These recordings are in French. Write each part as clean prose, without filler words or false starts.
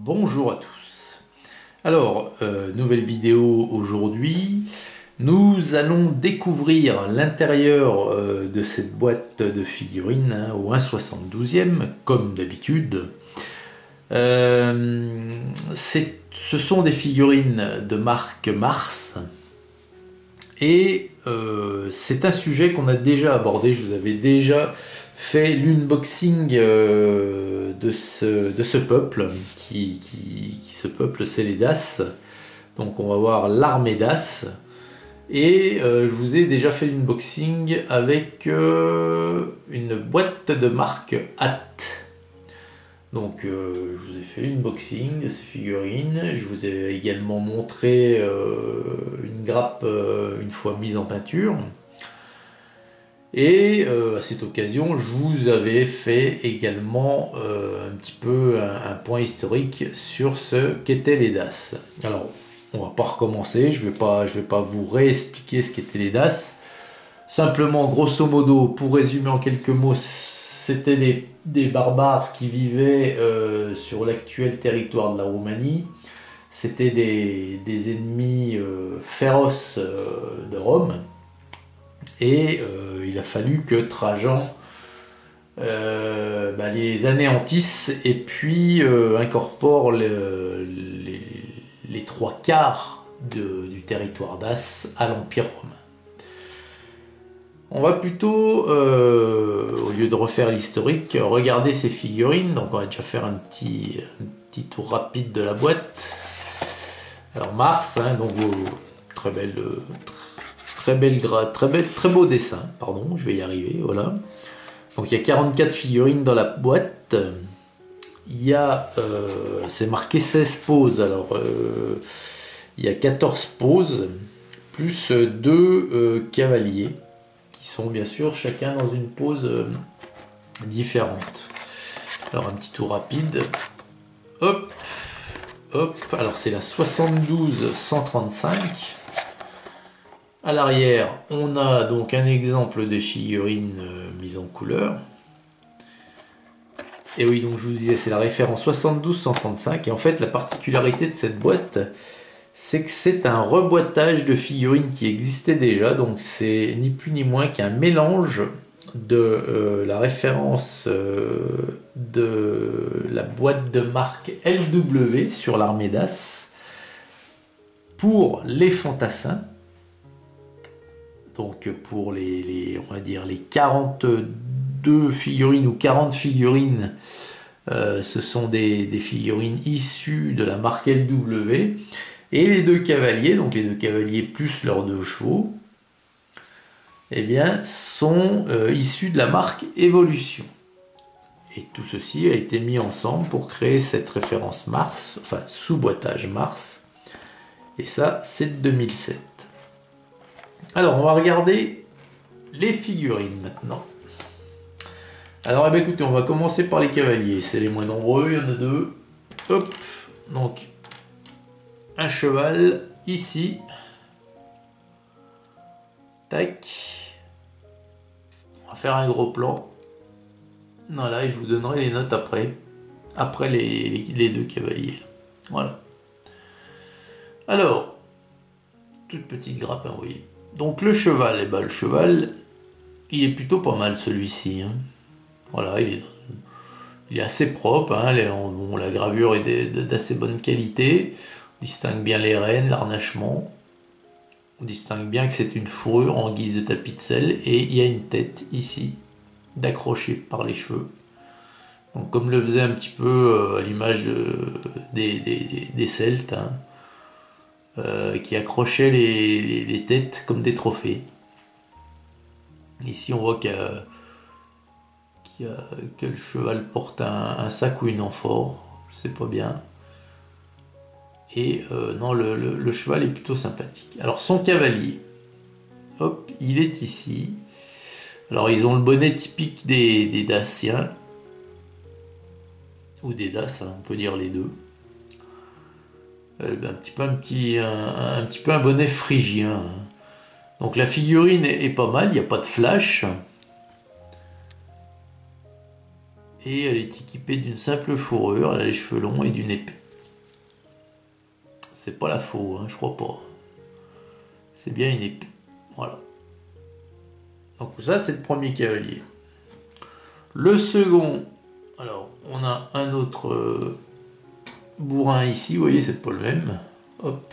Bonjour à tous. Alors, nouvelle vidéo aujourd'hui. Nous allons découvrir l'intérieur de cette boîte de figurines au 1/72e, comme d'habitude. Ce sont des figurines de marque Mars. Et c'est un sujet qu'on a déjà abordé. Je vous avais déjà fait l'unboxing de ce peuple qui se peuple, c'est les DAS. Donc on va voir l'armée DAS. Et je vous ai déjà fait l'unboxing avec une boîte de marque HAT. Donc je vous ai fait l'unboxing de ces figurines. Je vous ai également montré une grappe une fois mise en peinture. Et à cette occasion, je vous avais fait également un petit peu un point historique sur ce qu'étaient les DAS. Alors, on va pas recommencer, je vais pas vous réexpliquer ce qu'étaient les DAS. Simplement, grosso modo, pour résumer en quelques mots, c'était des barbares qui vivaient sur l'actuel territoire de la Roumanie. C'était des ennemis féroces de Rome. Et il a fallu que Trajan les anéantisse et puis incorpore les 3/4 du territoire d'As à l'Empire romain. On va plutôt, au lieu de refaire l'historique, regarder ces figurines. Donc on va déjà faire un petit tour rapide de la boîte. Alors Mars, hein, donc très beau dessin, pardon, je vais y arriver, voilà. Donc il y a 44 figurines dans la boîte. Il y a, c'est marqué 16 poses, alors il y a 14 poses, plus 2 cavaliers, qui sont bien sûr chacun dans une pose différente. Alors un petit tour rapide, hop, hop, alors c'est la 72-135. À l'arrière, on a donc un exemple des figurines mises en couleur. Et oui, donc je vous disais, c'est la référence 72-135. Et en fait, la particularité de cette boîte, c'est que c'est un reboîtage de figurines qui existait déjà. Donc c'est ni plus ni moins qu'un mélange de la référence de la boîte de marque LW sur l'armée d'As pour les fantassins. Donc pour on va dire les 42 figurines ou 40 figurines, ce sont des figurines issues de la marque LW. Et les 2 cavaliers, donc les 2 cavaliers plus leurs 2 chevaux, eh bien, sont issus de la marque Evolution. Et tout ceci a été mis ensemble pour créer cette référence Mars, enfin sous-boîtage Mars. Et ça, c'est de 2007. Alors, on va regarder les figurines maintenant. Alors, eh bien, écoutez, on va commencer par les cavaliers. C'est les moins nombreux, il y en a 2. Hop, donc, un cheval ici. Tac. On va faire un gros plan. Voilà, et je vous donnerai les notes après. Après les 2 cavaliers. Voilà. Alors, toute petite grappe, hein, vous voyez. Donc le cheval, le cheval, il est plutôt pas mal celui-ci. Hein. Voilà, il est assez propre. Hein. La gravure est d'assez bonne qualité. On distingue bien les rênes, l'arnachement. On distingue bien que c'est une fourrure en guise de tapis de selle. Et il y a une tête ici, d'accrocher par les cheveux. Donc comme le faisait un petit peu à l'image des Celtes. Hein. Qui accrochait les têtes comme des trophées. Ici on voit que le cheval porte un sac ou une amphore, je sais pas bien. Et non, le cheval est plutôt sympathique. Alors son cavalier, hop, il est ici. Alors ils ont le bonnet typique des Daciens, ou des Daces, hein, on peut dire les deux. Un petit peu un bonnet phrygien. Donc la figurine est pas mal, il n'y a pas de flash. Et elle est équipée d'une simple fourrure, elle a les cheveux longs et d'une épée. C'est pas la faux, hein, je crois pas. C'est bien une épée. Voilà. Donc ça, c'est le premier cavalier. Le second, alors, on a un autre bourrin ici, vous voyez, c'est pas le même. Hop.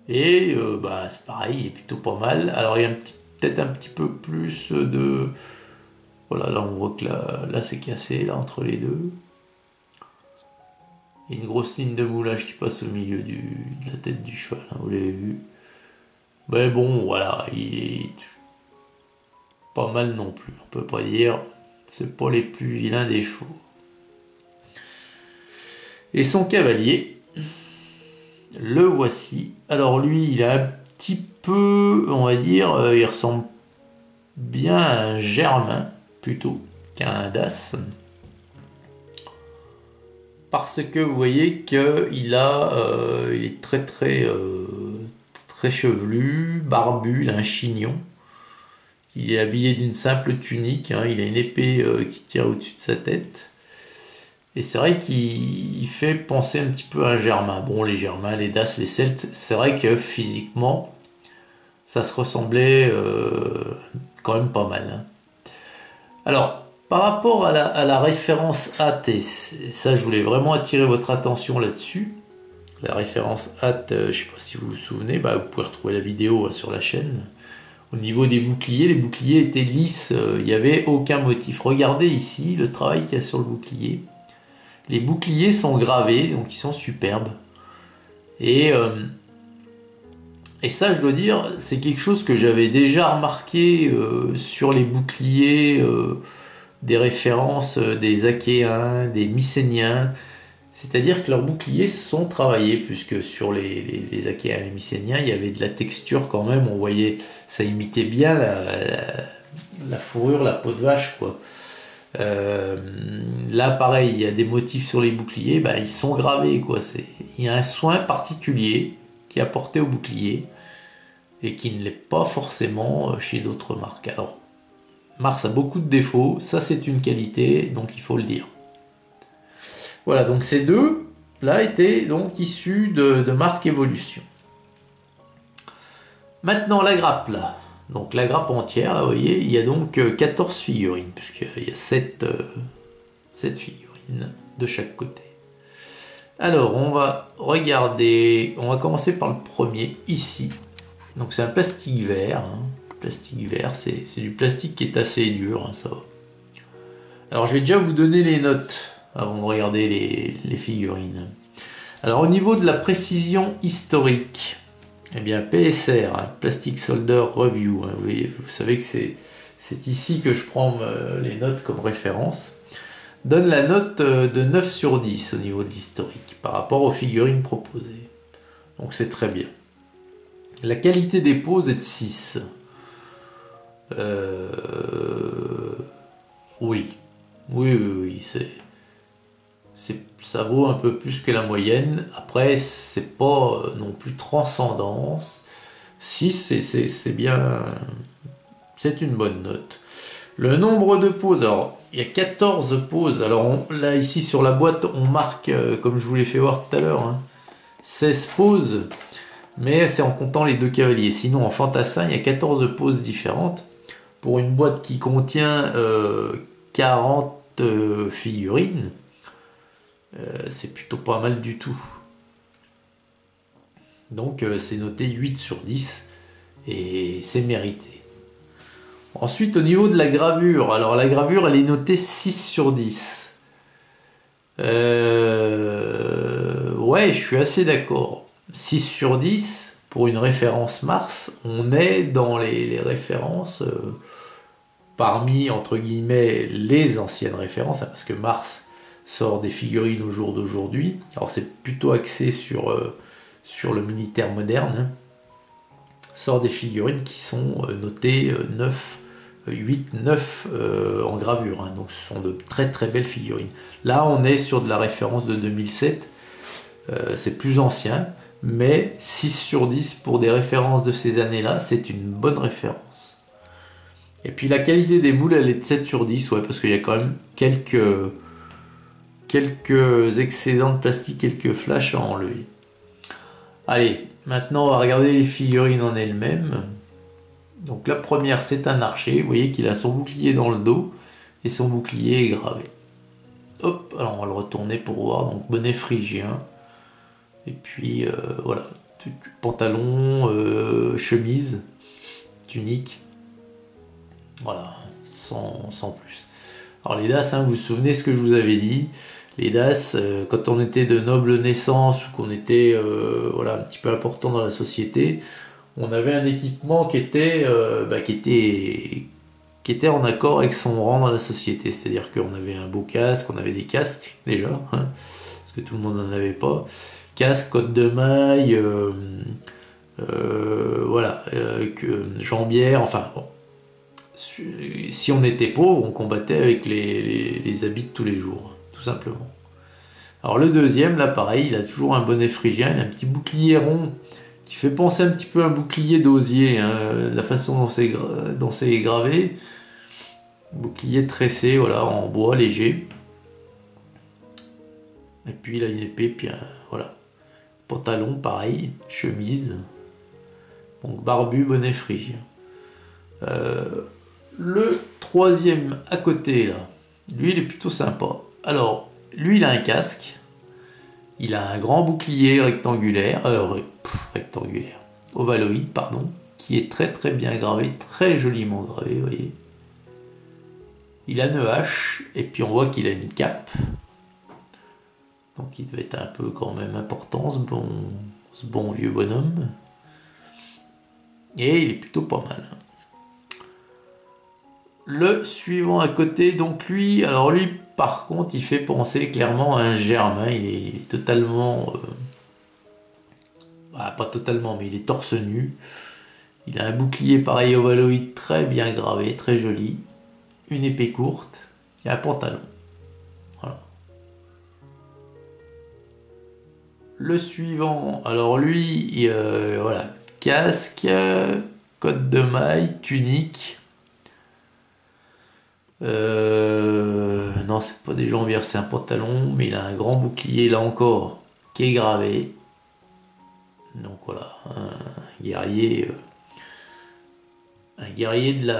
Et bah, c'est pareil, il est plutôt pas mal. Alors, il y a peut-être un petit peu plus de... Voilà, là, on voit que là c'est cassé, là, entre les deux. Il y a une grosse ligne de moulage qui passe au milieu de la tête du cheval, hein, vous l'avez vu. Mais bon, voilà, il est pas mal non plus. On peut pas dire, c'est pas les plus vilains des chevaux. Et son cavalier, le voici. Alors lui, il a un petit peu, on va dire, il ressemble bien à un germain, plutôt, qu'à un das. Parce que vous voyez qu'il il est très chevelu, barbu, il a un chignon. Il est habillé d'une simple tunique, hein, il a une épée qui tient au-dessus de sa tête. Et c'est vrai qu'il fait penser un petit peu à un germain. Bon, les germains, les daces, les celtes, c'est vrai que physiquement, ça se ressemblait quand même pas mal. Hein. Alors, par rapport à la référence hâte, et ça je voulais vraiment attirer votre attention là-dessus, la référence hâte, je ne sais pas si vous vous souvenez, bah, vous pouvez retrouver la vidéo sur la chaîne. Au niveau des boucliers, les boucliers étaient lisses, il n'y avait aucun motif. Regardez ici le travail qu'il y a sur le bouclier. Les boucliers sont gravés, donc ils sont superbes. Et ça, je dois dire, c'est quelque chose que j'avais déjà remarqué sur les boucliers des références des Achéens, des Mycéniens. C'est-à-dire que leurs boucliers sont travaillés, puisque sur les Achéens et les Mycéniens, il y avait de la texture quand même. On voyait, ça imitait bien la fourrure, la peau de vache, quoi. Là, pareil, il y a des motifs sur les boucliers, bah, ils sont gravés, quoi. Il y a un soin particulier qui est apporté au bouclier et qui ne l'est pas forcément chez d'autres marques. Alors, Mars a beaucoup de défauts, ça c'est une qualité, donc il faut le dire. Voilà, donc ces deux là étaient donc issus de marque Evolution. Maintenant la grappe là. Donc la grappe entière, là vous voyez, il y a donc 14 figurines, puisqu'il y a 7 figurines de chaque côté. Alors on va regarder, on va commencer par le premier ici. Donc c'est un plastique vert. Hein. Plastique vert, c'est du plastique qui est assez dur, hein, ça va. Alors je vais déjà vous donner les notes avant de regarder les figurines. Alors au niveau de la précision historique, eh bien PSR, hein, Plastic Solder Review, hein, vous savez que c'est ici que je prends les notes comme référence, donne la note de 9 sur 10 au niveau de l'historique par rapport aux figurines proposées. Donc c'est très bien. La qualité des poses est de 6. Oui, ça vaut un peu plus que la moyenne. Après, c'est pas non plus transcendance. 6, c'est bien, c'est une bonne note. Le nombre de poses, alors il y a 14 poses. Alors là, ici sur la boîte, on marque, comme je vous l'ai fait voir tout à l'heure, hein, 16 poses, mais c'est en comptant les deux cavaliers. Sinon, en fantassin, il y a 14 poses différentes. Pour une boîte qui contient 40 figurines, c'est plutôt pas mal du tout. Donc c'est noté 8 sur 10 et c'est mérité. Ensuite, au niveau de la gravure, alors la gravure elle est notée 6 sur 10. Ouais, je suis assez d'accord. 6 sur 10 pour une référence Mars, on est dans les références parmi, entre guillemets, les anciennes références, hein, parce que Mars sort des figurines au jour d'aujourd'hui. Alors c'est plutôt axé sur le militaire moderne. Hein. Sort des figurines qui sont notées 9, 8, 9 en gravure. Hein. Donc ce sont de très très belles figurines. Là on est sur de la référence de 2007. C'est plus ancien. Mais 6 sur 10 pour des références de ces années-là, c'est une bonne référence. Et puis la qualité des moules, elle est de 7 sur 10, ouais, parce qu'il y a quand même quelques quelques excédents de plastique, quelques flashs à enlever. Allez, maintenant on va regarder les figurines en elles-mêmes. Donc la première, c'est un archer. Vous voyez qu'il a son bouclier dans le dos et son bouclier est gravé. Hop, alors on va le retourner pour voir. Donc bonnet phrygien. Et puis voilà, pantalon, chemise, tunique. Voilà, sans plus. Alors les DAS, hein, vous vous souvenez ce que je vous avais dit. Les DAS, quand on était de noble naissance ou qu'on était voilà, un petit peu important dans la société, on avait un équipement qui était en accord avec son rang dans la société. C'est-à-dire qu'on avait un beau casque, on avait des casques déjà, hein, parce que tout le monde n'en avait pas. Casque, côte de maille, voilà, jambière, enfin bon. Si on était pauvre, on combattait avec les habits de tous les jours, tout simplement. Alors le deuxième, là pareil, il a toujours un bonnet phrygien, il a un petit bouclier rond qui fait penser un petit peu à un bouclier d'osier, hein, la façon dont c'est gravé. Bouclier tressé, voilà, en bois léger. Et puis il a une épée, puis voilà. Pantalon, pareil, chemise. Donc barbu, bonnet phrygien. Le troisième à côté, là, lui, il est plutôt sympa. Alors, lui, il a un casque. Il a un grand bouclier rectangulaire, ovaloïde, pardon, qui est très très bien gravé, très joliment gravé, vous voyez. Il a une hache, et puis on voit qu'il a une cape. Donc il devait être un peu quand même important, ce bon vieux bonhomme. Et il est plutôt pas mal. Le suivant à côté, donc lui, alors lui par contre il fait penser clairement à un germain, il est totalement, pas totalement mais il est torse nu, il a un bouclier pareil ovaloïde très bien gravé, très joli, une épée courte et un pantalon. Voilà. Le suivant, alors lui, voilà, casque, côte de maille, tunique. Non, c'est pas des jambières, c'est un pantalon, mais il a un grand bouclier là encore qui est gravé. Donc voilà, un guerrier de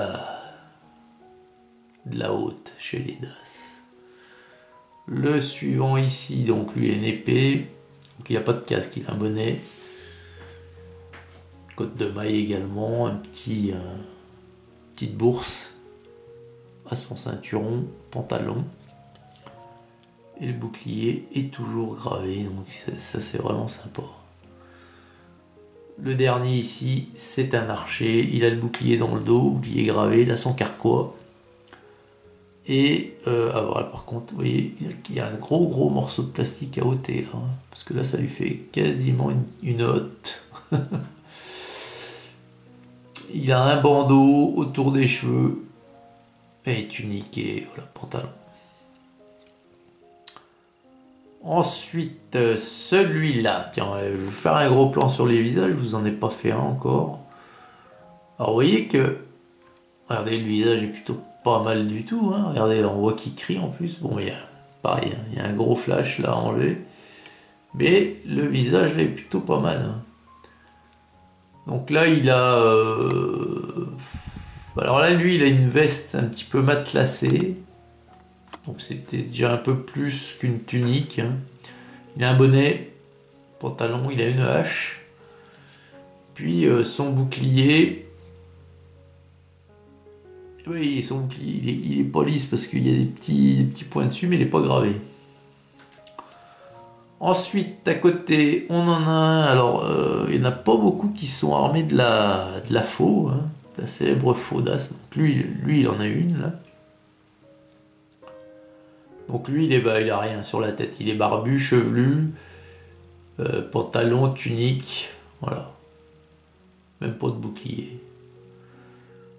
la haute chez les DAS. Le suivant ici, donc lui, il a une épée, donc il n'y a pas de casque, il a un bonnet, côte de maille également, petite bourse à son ceinturon, pantalon, et le bouclier est toujours gravé, donc ça c'est vraiment sympa. Le dernier ici, c'est un archer, il a le bouclier dans le dos, bouclier gravé, il a son carquois. Et voilà, par contre, vous voyez, il y a un gros morceau de plastique à ôter là, hein, parce que là ça lui fait quasiment une hotte. Il a un bandeau autour des cheveux, et tunique et voilà, pantalon. Ensuite, celui-là, tiens, je vais vous faire un gros plan sur les visages, je vous en ai pas fait un encore. Alors vous voyez que, regardez, le visage est plutôt pas mal du tout, hein. Regardez, là on voit qu'il crie en plus, bon mais pareil, hein, il y a un gros flash là à enlever, mais le visage là est plutôt pas mal, hein. Donc là il a... alors là lui il a une veste un petit peu matelassée, donc c'était déjà un peu plus qu'une tunique, hein. Il a un bonnet, pantalon, il a une hache, puis son bouclier, oui son bouclier il est pas lisse parce qu'il y a des petits points dessus mais il n'est pas gravé. Ensuite à côté on en a un, alors il n'y en a pas beaucoup qui sont armés de la faux, hein, la célèbre faux d'As, donc lui il en a une là. Donc lui, il a rien sur la tête. Il est barbu, chevelu, pantalon, tunique, voilà. Même pas de bouclier.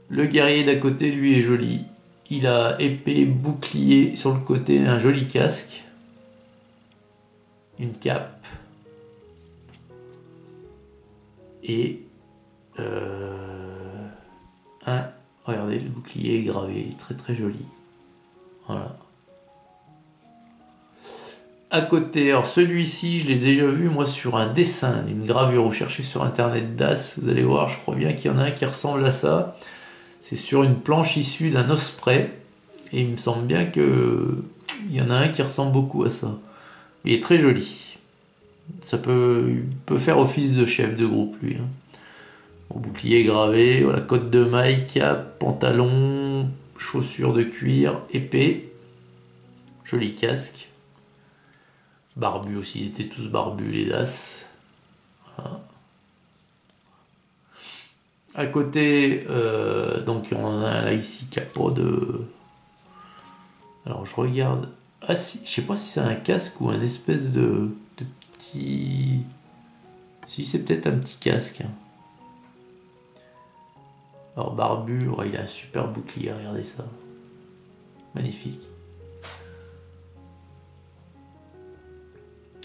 Le guerrier d'à côté, lui, est joli. Il a épée, bouclier sur le côté, un joli casque, une cape et regardez, le bouclier est gravé, il est très très joli. Voilà. À côté, alors celui-ci, je l'ai déjà vu moi sur un dessin, une gravure. Vous cherchez sur internet DAS, vous allez voir, je crois bien qu'il y en a un qui ressemble à ça. C'est sur une planche issue d'un osprey. Et il me semble bien que il y en a un qui ressemble beaucoup à ça. Il est très joli. Il peut faire office de chef de groupe, lui. Hein. Au bouclier gravé, voilà, côte de maille, cap, pantalon, chaussures de cuir, épée, joli casque. Barbu aussi, ils étaient tous barbus les DAS. Voilà. À côté, donc on a là ici qui a pas de. Alors je regarde. Ah si, je sais pas si c'est un casque ou un espèce de petit. Si c'est peut-être un petit casque. Alors barbu, ouais, il a un super bouclier, regardez ça. Magnifique.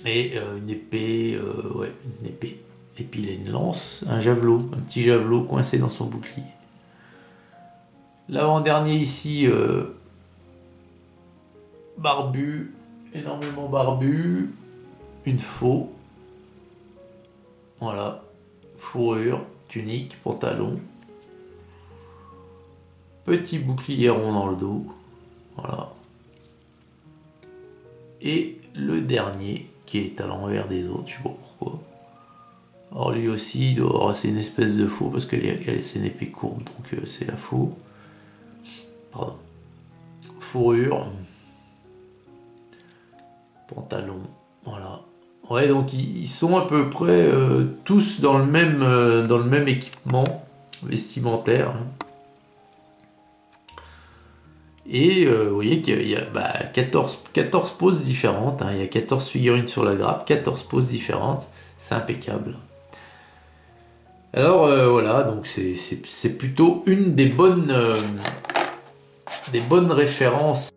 Et une épée, ouais, une épée. Et puis il a une lance, un javelot, un petit javelot coincé dans son bouclier. L'avant-dernier ici, barbu, énormément barbu, une faux. Voilà, fourrure, tunique, pantalon. Petit bouclier rond dans le dos. Voilà. Et le dernier, qui est à l'envers des autres, je sais pas pourquoi. Alors lui aussi, c'est une espèce de faux, parce que c'est une épée courbe, donc c'est la faux. Pardon. Fourrure. Pantalon. Voilà. Ouais, donc ils sont à peu près tous dans le même équipement vestimentaire. Hein. Et vous voyez qu'il y a 14 poses différentes. Hein. Il y a 14 figurines sur la grappe, 14 poses différentes. C'est impeccable. Alors voilà, donc c'est plutôt une des bonnes références